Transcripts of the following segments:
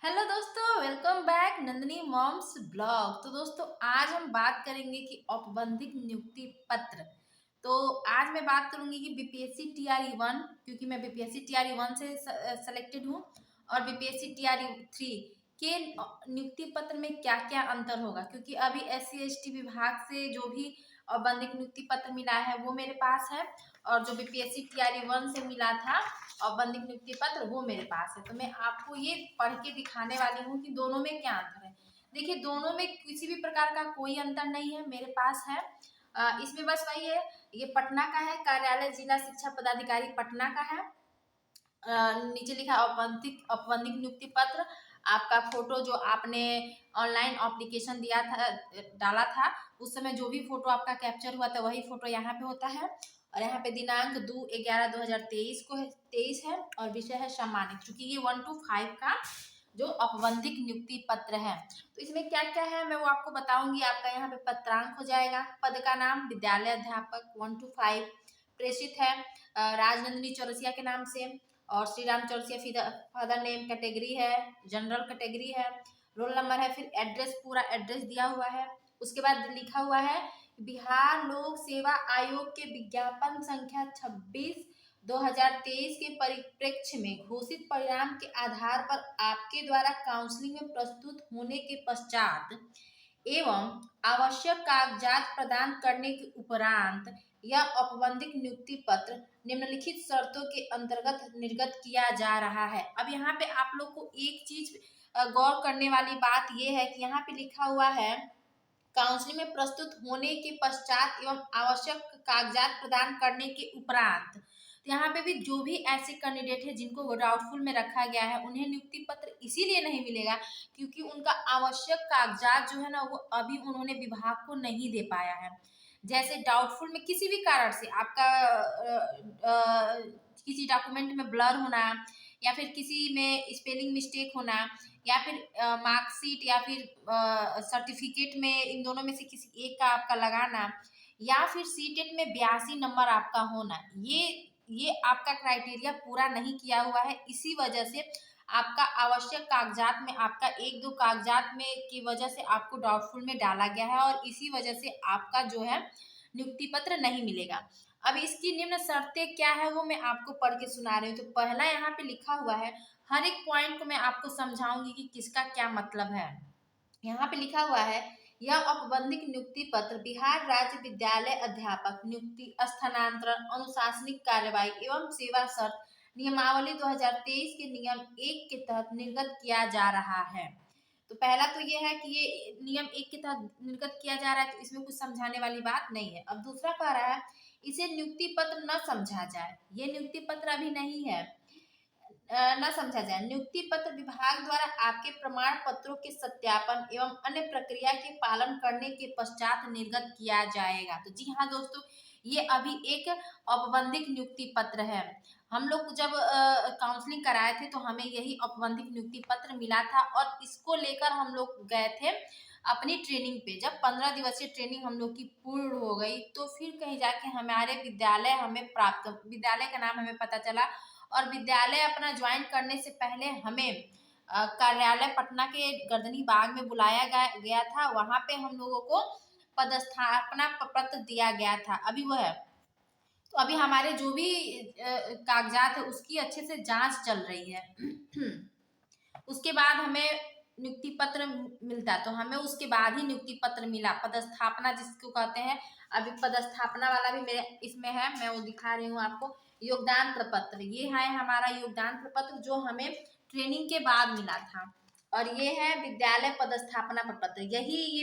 Hello दोस्तों, welcome back Nandini mom's blog. तो दोस्तों, आज हम बात करेंगे कि औपबंधिक नियुक्ति पत्र। तो आज मैं बात करूंगी कि बीपीएससी टीआरई 1, क्योंकि मैं बीपीएससी टीआरई 1 से सेलेक्टेड हूँ, और बीपीएससी टीआरई 3 के नियुक्ति पत्र में क्या क्या अंतर होगा। क्योंकि अभी एससी एसटी विभाग से जो भी औपबंधिक नियुक्ति पत्र मिला है वो मेरे पास है, और जो बीपीएससी टीआरई 1 से मिला था औपबंधिक नियुक्ति पत्र वो मेरे पास है। तो मैं आपको ये पढ़ के दिखाने वाली हूँ कि दोनों में क्या अंतर है। देखिए, दोनों में किसी भी प्रकार का कोई अंतर नहीं है, मेरे पास है। इसमें बस वही है, ये पटना का है, कार्यालय जिला शिक्षा पदाधिकारी पटना का है। नीचे लिखा औपबंधिक औपबंधिक नियुक्ति पत्र। आपका फोटो जो आपने ऑनलाइन एप्लीकेशन दिया था, डाला था, उस समय जो भी फोटो आपका कैप्चर हुआ था वही फोटो यहाँ पे होता है। और यहाँ पे दिनांक 2/11/2023 को है, 23 है, और विषय है सम्मानित। चूंकि ये 1 to 5 का जो औपबंधिक नियुक्ति पत्र है, तो इसमें क्या क्या है मैं वो आपको बताऊंगी। आपका यहाँ पे पत्रांक हो जाएगा, पद का नाम विद्यालय अध्यापक 1 to 5 प्रेषित है राजनंदिनी चौरसिया के नाम से, और Shri Ram Chaurasia father name, category है जनरल कैटेगरी है, रोल नंबर है, फिर एड्रेस, पूरा एड्रेस दिया हुआ है। उसके बाद लिखा हुआ है बिहार लोक सेवा आयोग के विज्ञापन संख्या 26/2023 के परिप्रेक्ष्य में घोषित परिणाम के आधार पर आपके द्वारा काउंसलिंग में प्रस्तुत होने के पश्चात एवं आवश्यक कागजात प्रदान करने के उपरांत यह औपबंधिक नियुक्ति पत्र निम्नलिखित शर्तों के अंतर्गत निर्गत किया जा रहा है। अब यहाँ पे आप लोग को एक चीज गौर करने वाली बात यह है कि यहाँ पे लिखा हुआ है काउंसलिंग में प्रस्तुत होने के पश्चात एवं आवश्यक कागजात प्रदान करने के उपरांत। तो यहाँ पे भी जो भी ऐसे कैंडिडेट है जिनको डाउटफुल में रखा गया है, उन्हें नियुक्ति पत्र इसीलिए नहीं मिलेगा क्योंकि उनका आवश्यक कागजात जो है ना वो अभी उन्होंने विभाग को नहीं दे पाया है। जैसे डाउटफुल में किसी भी कारण से आपका किसी डॉक्यूमेंट में ब्लर होना, या फिर किसी में स्पेलिंग मिस्टेक होना, या फिर मार्कशीट या फिर सर्टिफिकेट में इन दोनों में से किसी एक का आपका लगाना, या फिर सीटेट में 82 नंबर आपका होना, ये आपका क्राइटेरिया पूरा नहीं किया हुआ है। इसी वजह से आपका आवश्यक कागजात में आपका एक दो कागजात में की वजह से आपको डाउटफुल में डाला गया है, और इसी वजह से आपका जो है नियुक्ति पत्र नहीं मिलेगा। अब इसकी निम्न शर्तें क्या है वो मैं आपको पढ़ के सुना रही हूँ। तो पहला यहाँ पे लिखा हुआ है, हर एक पॉइंट को मैं आपको समझाऊंगी कि किसका क्या मतलब है। यहाँ पे लिखा हुआ है, यह औपबंधिक नियुक्ति पत्र बिहार राज्य विद्यालय अध्यापक नियुक्ति, स्थानांतरण, अनुशासनिक कार्यवाही एवं सेवा शर्त नियमावली 2023 के नियम 1 के तहत निर्गत किया जा रहा है। तो पहला तो ये है कि ये नियम 1 के तहत निर्गत किया जा रहा है, तो इसमें कुछ समझाने वाली बात नहीं है। अब दूसरा कह रहा है, इसे नियुक्ति पत्र न समझा जाए। ये नियुक्ति पत्र अभी नहीं है, न समझा जाए। नियुक्ति पत्र विभाग द्वारा आपके प्रमाण पत्रों के सत्यापन एवं अन्य प्रक्रिया के पालन करने के पश्चात निर्गत किया जाएगा। तो जी हाँ दोस्तों, ये अभी एक औपबंधिक नियुक्ति पत्र है। हम लोग जब काउंसलिंग कराए थे तो हमें यही औपबंधिक नियुक्ति पत्र मिला था, और इसको लेकर हम लोग गए थे अपनी ट्रेनिंग पे। जब 15 दिवसीय ट्रेनिंग हम लोग की पूर्ण हो गई तो फिर कहीं जाके हमारे विद्यालय हमें प्राप्त, विद्यालय का नाम हमें पता चला, और विद्यालय अपना ज्वाइन करने से पहले हमें कार्यालय पटना के गर्दनी बाग में बुलाया गया था। वहां पे हम लोगों को पदस्थापना पत्र दिया गया था, अभी वो है। तो अभी हमारे जो भी कागजात है उसकी अच्छे से जांच चल रही है। उसके बाद हमें नियुक्ति पत्र मिलता है, तो हमें उसके बाद ही नियुक्ति पत्र मिला, पदस्थापना जिसको कहते हैं। अभी पदस्थापना वाला भी मेरे इसमें है, मैं वो दिखा रही हूँ आपको। योगदान प्रपत्र, ये है हमारा योगदान प्रपत्र जो हमें ट्रेनिंग के बाद मिला था। और ये है विद्यालय पदस्थापना प्रपत्र, यही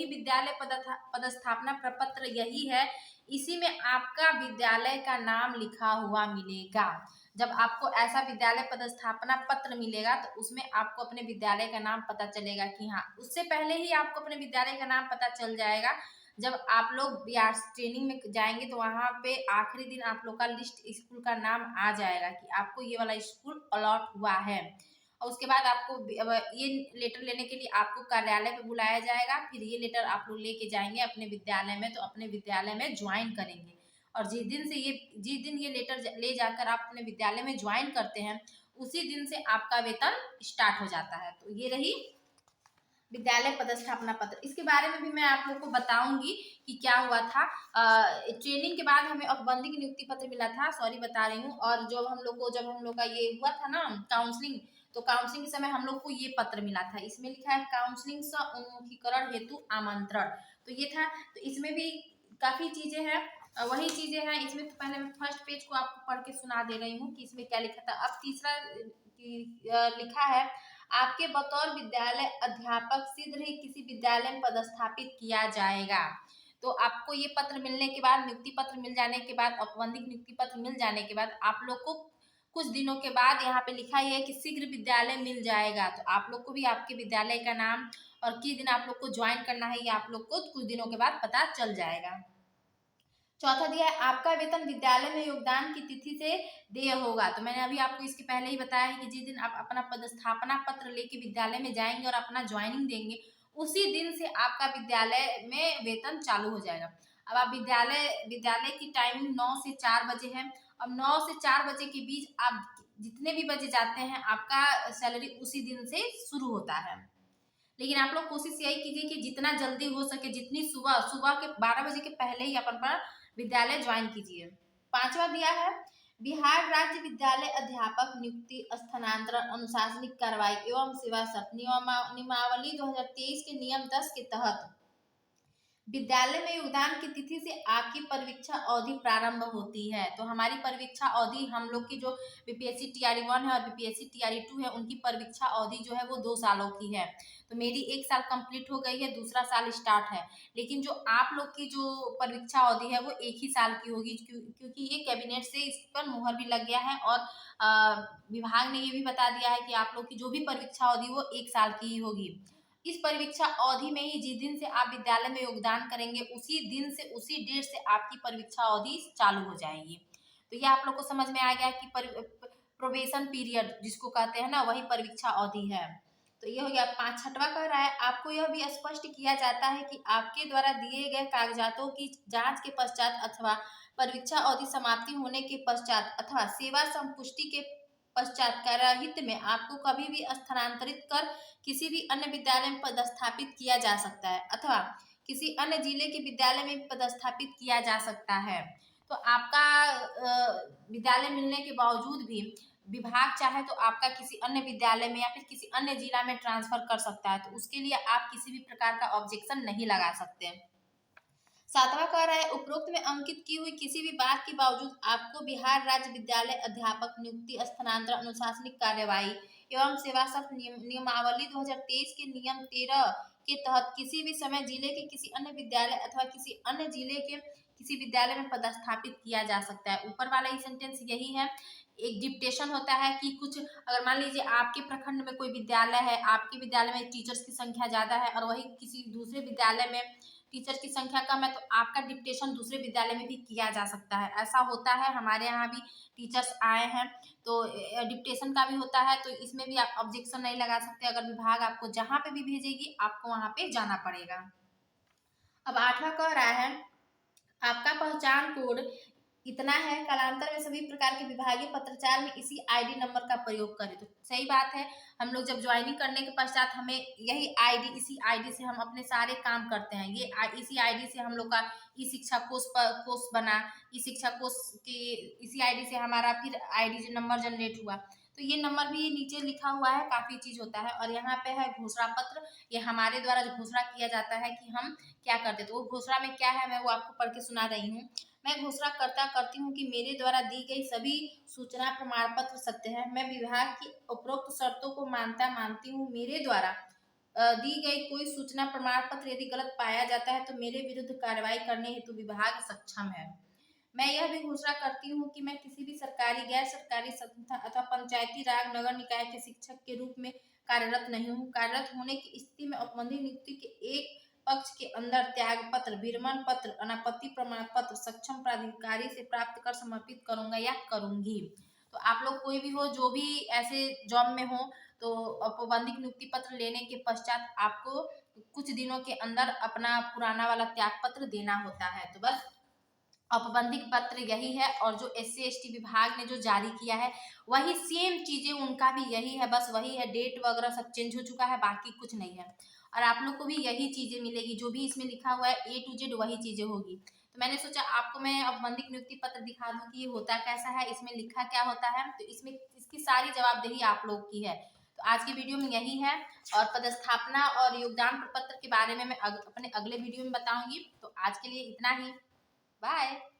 विद्यालय पदस्थापना प्रपत्र यही है। इसी में आपका विद्यालय का नाम लिखा हुआ मिलेगा। जब आपको ऐसा विद्यालय पदस्थापना पत्र मिलेगा तो उसमें आपको अपने विद्यालय का नाम पता चलेगा कि हाँ, उससे पहले ही आपको अपने विद्यालय का नाम पता चल जाएगा। जब आप लोग ट्रेनिंग में जाएंगे तो वहां पे आखिरी दिन आप लोग का लिस्ट स्कूल का नाम आ जाएगा कि आपको ये वाला स्कूल अलॉट हुआ है। और उसके बाद आपको ये लेटर लेने के लिए आपको कार्यालय पे बुलाया जाएगा। फिर ये लेटर आप लोग लेके जाएंगे अपने विद्यालय में, तो अपने विद्यालय में ज्वाइन करेंगे। और जिस दिन ये लेटर ले जाकर आप अपने विद्यालय में ज्वाइन करते हैं, उसी दिन से आपका वेतन स्टार्ट हो जाता है। तो ये रही विद्यालय पदस्थापना पत्र। इसके बारे में भी मैं आप लोग को बताऊंगी कि क्या हुआ था। ट्रेनिंग के बाद हमें औपबंधिक नियुक्ति पत्र मिला था, सॉरी बता रही हूँ। और जब हम लोग का ये हुआ था ना काउंसलिंग, तो काउंसलिंग के समय हम लोग को ये पत्र मिला था। इसमें लिखा है काउंसलिंग सह उन्मुखीकरण हेतु आमंत्रण। तो ये था। तो इसमें भी काफी चीजें हैं, वही चीजें हैं इसमें। तो पहले मैं फर्स्ट पेज को आपको पढ़ के सुना दे रही हूँ कि इसमें क्या लिखा था। अब तीसरा लिखा है, आपके बतौर विद्यालय अध्यापक शीघ्र ही किसी विद्यालय में पदस्थापित किया जाएगा। तो आपको ये पत्र मिलने के बाद, नियुक्ति पत्र मिल जाने के बाद, औपबंधिक नियुक्ति पत्र मिल जाने के बाद आप लोग को कुछ दिनों के बाद यहाँ पे लिखा ही है कि शीघ्र विद्यालय मिल जाएगा। तो आप लोग को भी आपके विद्यालय का नाम और किस दिन आप लोग को ज्वाइन करना है, ये आप लोग को कुछ दिनों के बाद पता चल जाएगा। चौथा दिया है, आपका वेतन विद्यालय में योगदान की तिथि से देय होगा। तो मैंने अभी आपको इसके पहले ही बताया है कि जिस दिन आप अपना पदस्थापना पत्र लेके विद्यालय में जाएंगे और अपना ज्वाइनिंग देंगे, उसी दिन से आपका विद्यालय में वेतन चालू हो जाएगा। अब आप विद्यालय की टाइमिंग 9 से 4 बजे है। अब 9 से 4 बजे के बीच आप जितने भी बजे जाते हैं, आपका सैलरी उसी दिन से शुरू होता है। लेकिन आप लोग कोशिश यही कीजिए कि जितना जल्दी हो सके, जितनी सुबह के 12 बजे के पहले ही अपन पर विद्यालय ज्वाइन कीजिए। पांचवा दिया है, बिहार राज्य विद्यालय अध्यापक नियुक्ति स्थानांतरण अनुशासनिक कार्रवाई एवं सेवा शर्त नियमावली 2023 के नियम 10 के तहत विद्यालय में योगदान की तिथि से आपकी परीक्षा अवधि प्रारंभ होती है। तो हमारी परीक्षा अवधि, हम लोग की जो बीपीएससी टीआरई 1 है और बीपीएससी टीआरई 2 है, उनकी परीक्षा अवधि जो है वो 2 सालों की है। तो मेरी 1 साल कंप्लीट हो गई है, दूसरा साल स्टार्ट है। लेकिन जो आप लोग की जो परीक्षा अवधि है वो 1 ही साल की होगी, क्योंकि ये कैबिनेट से इस पर मुहर भी लग गया है और विभाग ने ये भी बता दिया है कि आप लोग की जो भी परीक्षा अवधि वो 1 साल की ही होगी। इस परीक्षा अवधि में ही जिस दिन से आप विद्यालय में योगदान करेंगे, उसी दिन से, उसी डेट से आपकी परीक्षा अवधि चालू हो जाएगी। तो ये आप लोग को समझ में आ गया कि प्रोबेशन पीरियड जिसको कहते हैं ना, वही परीक्षा अवधि है। तो ये हो गया। छठवां कह रहा है, आपको यह भी स्पष्ट किया जाता है कि आपके द्वारा दिए गए कागजातों की जांच के पश्चात अथवा परीक्षा अवधि समाप्ति होने के पश्चात अथवा सेवा संपुष्टि के पश्चात कार्यहित में आपको कभी भी स्थानांतरित कर किसी भी अन्य विद्यालय में पदस्थापित किया जा सकता है अथवा किसी अन्य जिले के विद्यालय में पदस्थापित किया जा सकता है। तो आपका विद्यालय मिलने के बावजूद भी विभाग चाहे तो आपका किसी अन्य विद्यालय में या फिर किसी अन्य जिला में ट्रांसफर कर सकता है। तो उसके लिए आप किसी भी प्रकार का ऑब्जेक्शन नहीं लगा सकते। सातवां कह रहा है, उपरोक्त में अंकित की हुई किसी भी बात के बावजूद आपको बिहार राज्य विद्यालय अध्यापक नियुक्ति स्थानांतरण अनुशासनिक कार्यवाही एवं सेवा शर्त नियमावली 2023 के नियम 13 के तहत किसी भी समय जिले के किसी अन्य विद्यालय अथवा किसी अन्य जिले के किसी विद्यालय में पदस्थापित किया जा सकता है। ऊपर वाला ही सेंटेंस यही है। एक डिप्टेशन होता है कि कुछ, अगर मान लीजिए आपके प्रखंड में कोई विद्यालय है, आपके विद्यालय में टीचर्स की संख्या ज्यादा है और वही किसी दूसरे विद्यालय में टीचर की संख्या कम है, तो आपका डिप्टेशन दूसरे विद्यालय में भी किया जा सकता है। ऐसा होता है, हमारे यहाँ भी टीचर्स आए हैं तो डिप्टेशन का भी होता है। तो इसमें भी आप ऑब्जेक्शन नहीं लगा सकते। अगर विभाग आपको जहाँ पे भी भेजेगी, आपको वहाँ पे जाना पड़ेगा। अब आठवां कह रहा है, आपका पहचान कोड इतना है, कालांतर में सभी प्रकार के विभागीय पत्राचार में इसी आईडी नंबर का प्रयोग करें। तो सही बात है, हम लोग जब ज्वाइनिंग करने के पश्चात हमें यही आईडी, इसी आईडी से हम अपने सारे काम करते हैं। इसी आईडी से हम लोग का ई शिक्षा कोष बना, ई शिक्षा कोष के इसी आईडी से हमारा फिर आईडी नंबर जनरेट हुआ। तो ये नंबर भी नीचे लिखा हुआ है, काफी चीज होता है। और यहाँ पे है घोषणा पत्र, ये हमारे द्वारा जो घोषणा किया जाता है कि हम क्या करते। तो वो घोषणा में क्या है, मैं वो आपको पढ़ के सुना रही हूँ। मैं घोषणा करती हूँ कि मेरे द्वारा दी गई सभी सूचना प्रमाण पत्र सत्य है। मैं विभाग की उपरोक्त शर्तों को मानती हूँ। मेरे द्वारा दी गई कोई सूचना प्रमाण पत्र यदि गलत पाया जाता है तो मेरे विरुद्ध कार्रवाई करने हेतु विभाग सक्षम है। मैं यह भी घोषणा करती हूँ कि मैं किसी भी सरकारी, गैर सरकारी संस्था अथवा पंचायती राज नगर निकाय के शिक्षक के रूप में कार्यरत नहीं हूँ। कार्यरत होने की स्थिति में औपबंधिक नियुक्ति के एक पक्ष के अंदर त्याग पत्र, विरमण पत्र, अनापत्ति प्रमाण पत्र सक्षम प्राधिकारी से प्राप्त कर समर्पित करूंगा या करूंगी। तो आप लोग कोई भी हो, जो भी ऐसे जॉब में हो, तो औपबंधिक नियुक्ति पत्र लेने के पश्चात आपको कुछ दिनों के अंदर अपना पुराना वाला त्याग पत्र देना होता है। तो बस औपबंधिक पत्र यही है, और जो SC/ST विभाग ने जो जारी किया है वही सेम चीजें उनका भी यही है, बस वही है, डेट वगैरह सब चेंज हो चुका है, बाकी कुछ नहीं है। और आप लोग को भी यही चीजें मिलेगी, जो भी इसमें लिखा हुआ है A to Z वही चीजें होगी। तो मैंने सोचा आपको मैं औपबंधिक नियुक्ति पत्र दिखा दूं कि ये होता कैसा है, इसमें लिखा क्या होता है। तो इसमें इसकी सारी जवाबदेही आप लोग की है। तो आज की वीडियो में यही है, और पदस्थापना और योगदान प्रपत्र के बारे में मैं अपने अगले वीडियो में बताऊंगी। तो आज के लिए इतना ही, बाय।